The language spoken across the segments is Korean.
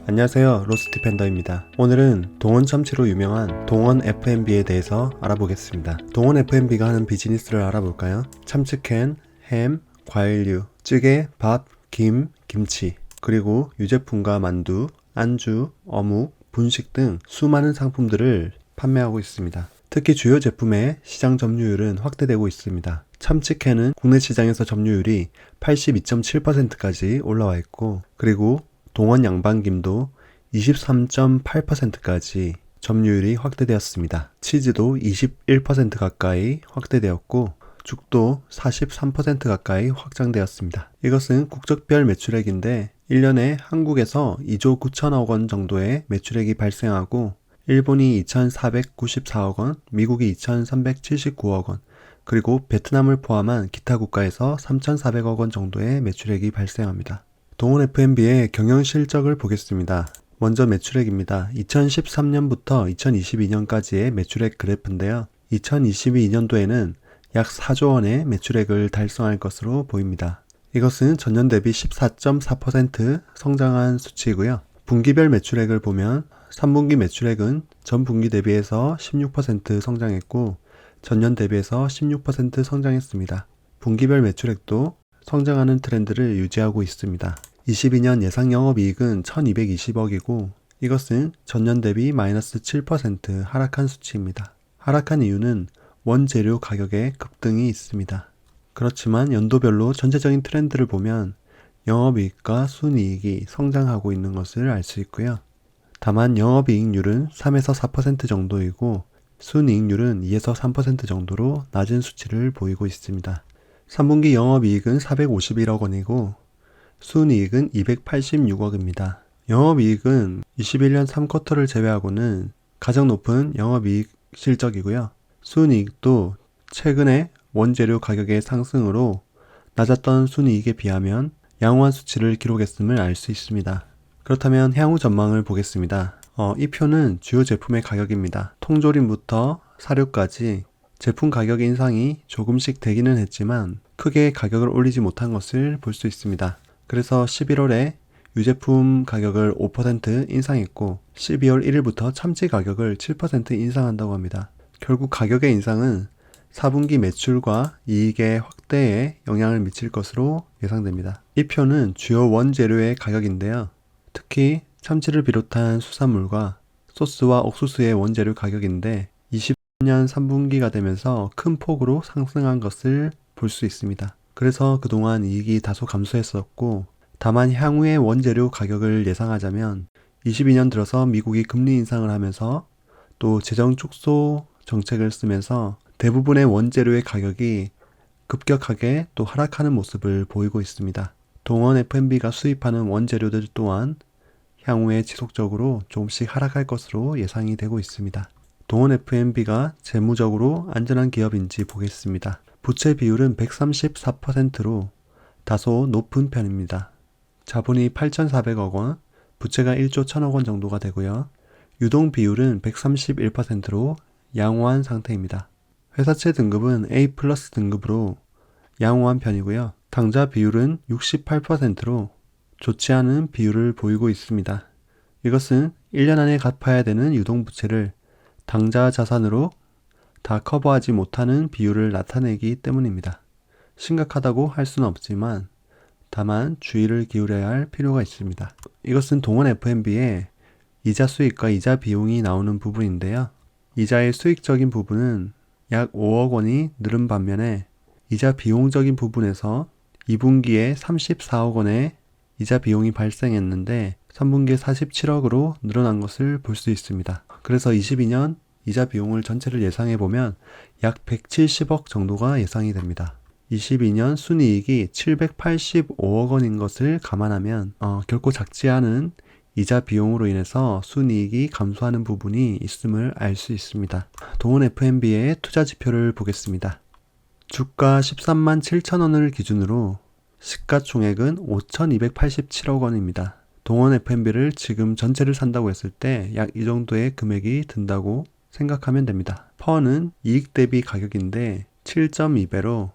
안녕하세요, 로스티팬더입니다. 오늘은 동원 참치로 유명한 동원 F&B에 대해서 알아보겠습니다. 동원 F&B가 하는 비즈니스를 알아볼까요? 참치캔, 햄, 과일류, 찌개, 밥, 김, 김치, 그리고 유제품과 만두, 안주, 어묵, 분식 등 수많은 상품들을 판매하고 있습니다. 특히 주요 제품의 시장 점유율은 확대되고 있습니다. 참치캔은 국내 시장에서 점유율이 82.7%까지 올라와 있고, 그리고 동원 양반김도 23.8%까지 점유율이 확대되었습니다. 치즈도 21% 가까이 확대되었고, 죽도 43% 가까이 확장되었습니다. 이것은 국적별 매출액인데 1년에 한국에서 2조 9천억 원 정도의 매출액이 발생하고, 일본이 2,494억 원, 미국이 2,379억 원, 그리고 베트남을 포함한 기타 국가에서 3,400억 원 정도의 매출액이 발생합니다. 동원 F&B의 경영 실적을 보겠습니다. 먼저 매출액입니다. 2013년부터 2022년까지의 매출액 그래프인데요. 2022년도에는 약 4조 원의 매출액을 달성할 것으로 보입니다. 이것은 전년 대비 14.4% 성장한 수치이고요. 분기별 매출액을 보면 3분기 매출액은 전 분기 대비해서 16% 성장했고, 전년 대비해서 16% 성장했습니다. 분기별 매출액도 성장하는 트렌드를 유지하고 있습니다. 22년 예상 영업이익은 1220억이고, 이것은 전년 대비 마이너스 7% 하락한 수치입니다. 하락한 이유는 원재료 가격의 급등이 있습니다. 그렇지만 연도별로 전체적인 트렌드를 보면 영업이익과 순이익이 성장하고 있는 것을 알 수 있고요. 다만 영업이익률은 3에서 4% 정도이고, 순이익률은 2에서 3% 정도로 낮은 수치를 보이고 있습니다. 3분기 영업이익은 451억 원이고 순이익은 286억입니다. 영업이익은 21년 3쿼터를 제외하고는 가장 높은 영업이익 실적이고요. 순이익도 최근에 원재료 가격의 상승으로 낮았던 순이익에 비하면 양호한 수치를 기록했음을 알 수 있습니다. 그렇다면 향후 전망을 보겠습니다. 이 표는 주요 제품의 가격입니다. 통조림부터 사료까지 제품 가격 인상이 조금씩 되기는 했지만 크게 가격을 올리지 못한 것을 볼 수 있습니다. 그래서 11월에 유제품 가격을 5% 인상했고 12월 1일부터 참치 가격을 7% 인상한다고 합니다. 결국 가격의 인상은 4분기 매출과 이익의 확대에 영향을 미칠 것으로 예상됩니다. 이 표는 주요 원재료의 가격인데요. 특히 참치를 비롯한 수산물과 소스와 옥수수의 원재료 가격인데 20년 3분기가 되면서 큰 폭으로 상승한 것을 볼 수 있습니다. 그래서 그동안 이익이 다소 감소했었고, 다만 향후의 원재료 가격을 예상하자면 22년 들어서 미국이 금리 인상을 하면서 또 재정 축소 정책을 쓰면서 대부분의 원재료의 가격이 급격하게 또 하락하는 모습을 보이고 있습니다. 동원 F&B가 수입하는 원재료들 또한 향후에 지속적으로 조금씩 하락할 것으로 예상이 되고 있습니다. 동원 F&B가 재무적으로 안전한 기업인지 보겠습니다. 부채 비율은 134%로 다소 높은 편입니다. 자본이 8,400억 원, 부채가 1조 1천억 원 정도가 되고요. 유동 비율은 131%로 양호한 상태입니다. 회사채 등급은 A+ 등급으로 양호한 편이고요. 당좌 비율은 68%로 좋지 않은 비율을 보이고 있습니다. 이것은 1년 안에 갚아야 되는 유동부채를 당좌 자산으로 다 커버하지 못하는 비율을 나타내기 때문입니다. 심각하다고 할 수는 없지만 다만 주의를 기울여야 할 필요가 있습니다. 이것은 동원 F&B의 이자 수익과 이자 비용이 나오는 부분인데요. 이자의 수익적인 부분은 약 5억 원이 늘은 반면에 이자 비용적인 부분에서 2분기에 34억 원의 이자 비용이 발생했는데 3분기에 47억으로 늘어난 것을 볼 수 있습니다. 그래서 22년 이자 비용을 전체를 예상해보면 약 170억 정도가 예상이 됩니다. 22년 순이익이 785억 원인 것을 감안하면 결코 작지 않은 이자 비용으로 인해서 순이익이 감소하는 부분이 있음을 알 수 있습니다. 동원 F&B의 투자 지표를 보겠습니다. 주가 13만 7천 원을 기준으로 시가총액은 5,287억 원입니다. 동원 F&B를 지금 전체를 산다고 했을 때 약 이 정도의 금액이 든다고 생각하면 됩니다. 퍼는 이익 대비 가격인데 7.2배로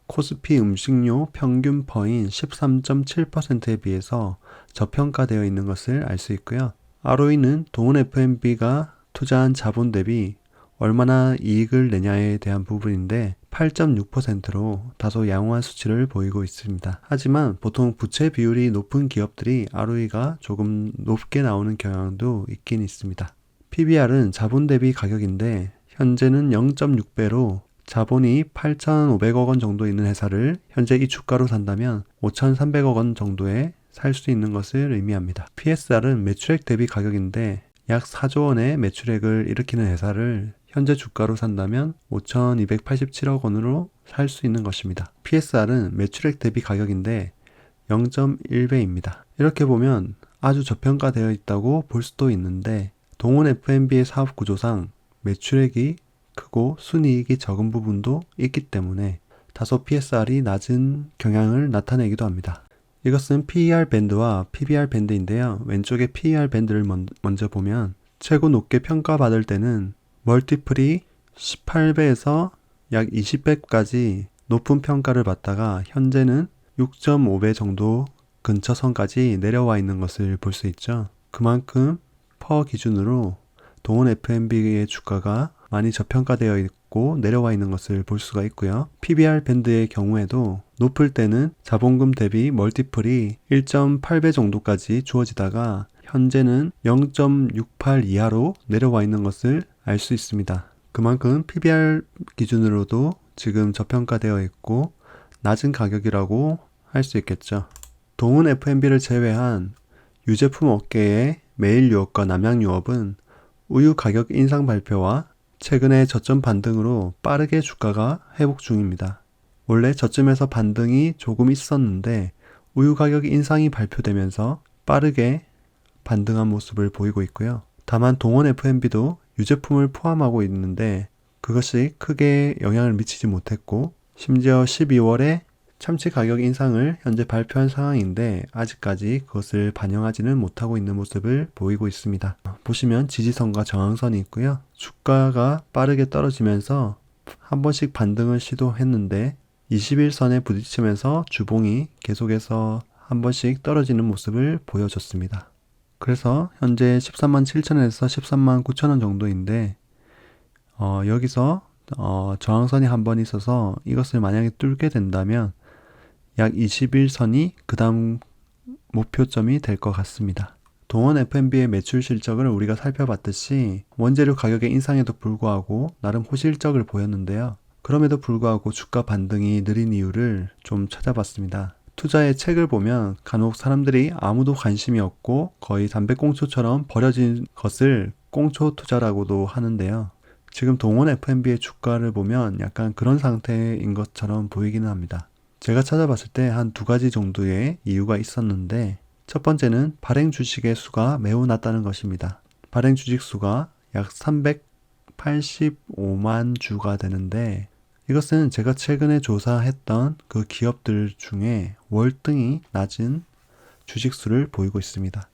코스피 음식료 평균 퍼인 13.7%에 비해서 저평가되어 있는 것을 알 수 있고요. ROE는 동원 F&B가 투자한 자본 대비 얼마나 이익을 내냐에 대한 부분인데 8.6%로 다소 양호한 수치를 보이고 있습니다. 하지만 보통 부채 비율이 높은 기업들이 ROE가 조금 높게 나오는 경향도 있긴 있습니다. PBR은 자본 대비 가격인데 현재는 0.6배로 자본이 8,500억 원 정도 있는 회사를 현재 이 주가로 산다면 5,300억 원 정도에 살 수 있는 것을 의미합니다. PSR은 매출액 대비 가격인데 약 4조 원의 매출액을 일으키는 회사를 현재 주가로 산다면 5,287억 원으로 살 수 있는 것입니다. PSR은 매출액 대비 가격인데 0.1배입니다. 이렇게 보면 아주 저평가되어 있다고 볼 수도 있는데 동원 F&B의 사업 구조상 매출액이 크고 순이익이 적은 부분도 있기 때문에 다소 PSR이 낮은 경향을 나타내기도 합니다. 이것은 PER 밴드와 PBR 밴드인데요. 왼쪽에 PER 밴드를 먼저 보면 최고 높게 평가받을 때는 멀티플이 18배에서 약 20배까지 높은 평가를 받다가 현재는 6.5배 정도 근처 선까지 내려와 있는 것을 볼 수 있죠. 그만큼 퍼 기준으로 동원 F&B의 주가가 많이 저평가되어 있고 내려와 있는 것을 볼 수가 있고요. PBR 밴드의 경우에도 높을 때는 자본금 대비 멀티플이 1.8배 정도까지 주어지다가 현재는 0.68 이하로 내려와 있는 것을 알 수 있습니다. 그만큼 PBR 기준으로도 지금 저평가되어 있고 낮은 가격이라고 할 수 있겠죠. 동원 F&B를 제외한 유제품 업계의 매일 유업과 남양 유업은 우유 가격 인상 발표와 최근의 저점 반등으로 빠르게 주가가 회복 중입니다. 원래 저점에서 반등이 조금 있었는데 우유 가격 인상이 발표되면서 빠르게 반등한 모습을 보이고 있고요. 다만 동원 F&B도 유제품을 포함하고 있는데 그것이 크게 영향을 미치지 못했고 심지어 12월에 참치 가격 인상을 현재 발표한 상황인데 아직까지 그것을 반영하지는 못하고 있는 모습을 보이고 있습니다. 보시면 지지선과 저항선이 있고요. 주가가 빠르게 떨어지면서 한 번씩 반등을 시도했는데 21선에 부딪히면서 주봉이 계속해서 한 번씩 떨어지는 모습을 보여줬습니다. 그래서 현재 13만 7천원에서 13만 9천원 정도인데 여기서 저항선이 한 번 있어서 이것을 만약에 뚫게 된다면 약 21선이 그 다음 목표점이 될 것 같습니다. 동원 F&B의 매출 실적을 우리가 살펴봤듯이 원재료 가격의 인상에도 불구하고 나름 호실적을 보였는데요. 그럼에도 불구하고 주가 반등이 느린 이유를 좀 찾아봤습니다. 투자의 책을 보면 간혹 사람들이 아무도 관심이 없고 거의 담배꽁초처럼 버려진 것을 꽁초 투자라고도 하는데요. 지금 동원 F&B의 주가를 보면 약간 그런 상태인 것처럼 보이기는 합니다. 제가 찾아봤을 때 한 두 가지 정도의 이유가 있었는데 첫 번째는 발행 주식의 수가 매우 낮다는 것입니다. 발행 주식 수가 약 385만 주가 되는데 이것은 제가 최근에 조사했던 그 기업들 중에 월등히 낮은 주식수를 보이고 있습니다.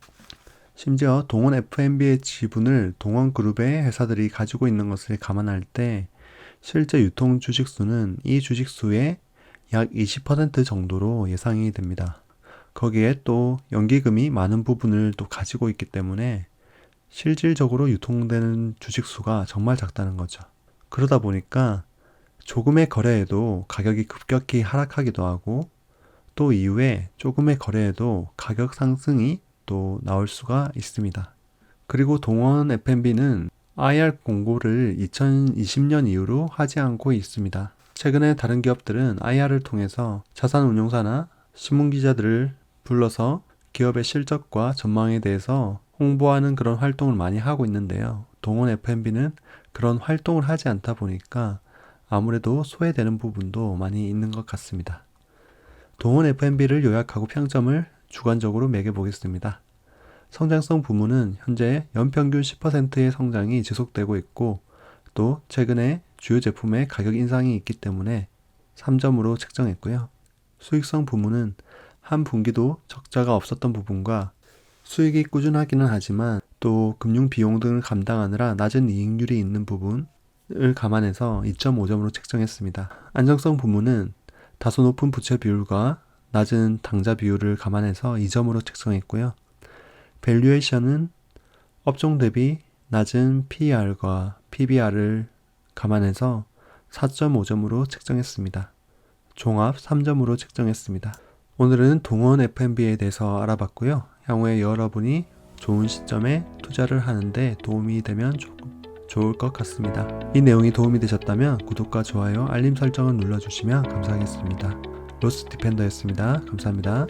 심지어 동원 F&B의 지분을 동원그룹의 회사들이 가지고 있는 것을 감안할 때 실제 유통 주식수는 이 주식수의 약 20% 정도로 예상이 됩니다. 거기에 또 연기금이 많은 부분을 또 가지고 있기 때문에 실질적으로 유통되는 주식수가 정말 작다는 거죠. 그러다 보니까 조금의 거래에도 가격이 급격히 하락하기도 하고 또 이후에 조금의 거래에도 가격 상승이 또 나올 수가 있습니다. 그리고 동원 F&B는 IR 공고를 2020년 이후로 하지 않고 있습니다. 최근에 다른 기업들은 IR을 통해서 자산운용사나 신문기자들을 불러서 기업의 실적과 전망에 대해서 홍보하는 그런 활동을 많이 하고 있는데요. 동원 F&B는 그런 활동을 하지 않다 보니까 아무래도 소외되는 부분도 많이 있는 것 같습니다. 동원 F&B를 요약하고 평점을 주관적으로 매겨보겠습니다. 성장성 부문은 현재 연평균 10%의 성장이 지속되고 있고 또 최근에 주요 제품의 가격 인상이 있기 때문에 3점으로 책정했고요. 수익성 부문은 한 분기도 적자가 없었던 부분과 수익이 꾸준하기는 하지만 또 금융 비용 등을 감당하느라 낮은 이익률이 있는 부분을 감안해서 2.5점으로 책정했습니다. 안정성 부문은 다소 높은 부채 비율과 낮은 당좌 비율을 감안해서 2점으로 책정했고요. 밸류에이션은 업종 대비 낮은 PER과 PBR을 감안해서 4.5점으로 책정했습니다. 종합 3점으로 책정했습니다. 오늘은 동원 F&B에 대해서 알아봤고요. 향후에 여러분이 좋은 시점에 투자를 하는데 도움이 되면 좋을 것 같습니다. 이 내용이 도움이 되셨다면 구독과 좋아요, 알림 설정을 눌러주시면 감사하겠습니다. 로스 디펜더였습니다. 감사합니다.